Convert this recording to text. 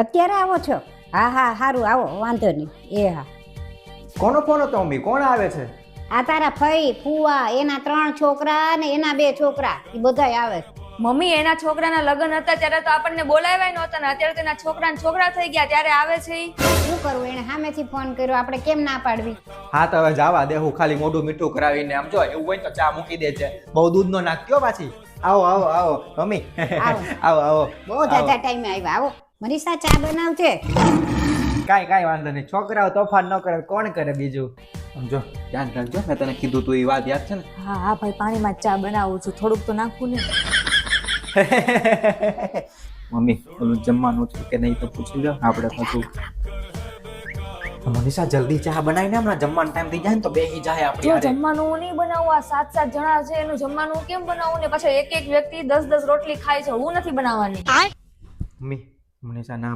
અત્યારે આવો છો? હા હા સારું, આવો, વાંધો નહીં. એ હા. કોનો ફોન હતો મમ્મી? કોણ આવે છે? આ તારા ફઈ ફુવા, એના 3 છોકરા ને એના 2 છોકરા, એ બધાય આવે. મમ્મી એના છોકરાના લગ્ન હતા ત્યારે તો આપણને બોલાવ્યા નહોતા ને અત્યારે તેના છોકરાના છોકરા થઈ ગયા ત્યારે આવે છે ઈ. શું કરવું, એને સામેથી ફોન કર્યો, આપણે કેમ ના પાડવી? હા તો હવે જવા દે, હું ખાલી મોઢું મીઠું કરાવીને આમ જો એવું હોય તો ચા મૂકી દે છે. બહુ દૂધ નો નાખ્યો પાછી. આવો આવો આવો મમ્મી. આવો. આવો આવો. બહુ જાજા ટાઈમે આવ્યા. આવો મનીષા, ચા બનાવજે. કાંઈ વાંધો નહીં, છોકરાઓ તોફાન ન કરે કોણ કરે બીજું. સમજો, ધ્યાન રાખજો, મેં તને કીધું તું એ વાત યાદ છે ને? હા હા ભાઈ, પાણીમાં ચા બનાવું છું, થોડુંક તો નાખવું ને. મમ્મી ઓલું જમવાનું છે કે નહીં તો પૂછી લો આપણે પાછું. મનીષા જલ્દી ચા બનાવીને, હમણાં જમવાનો ટાઈમ થઈ જાય ને તો બેસી જાય જો આપણે. જમવાનું હું નહીં બનાવું, આ 7 જણા છે એનું જમવાનું હું કેમ બનાવું ને પાછા એક વ્યક્તિ 10 વ્યક્તિ રોટલી ખાય છે, હું નથી બનાવવાની. મમ્મી મનીષા ના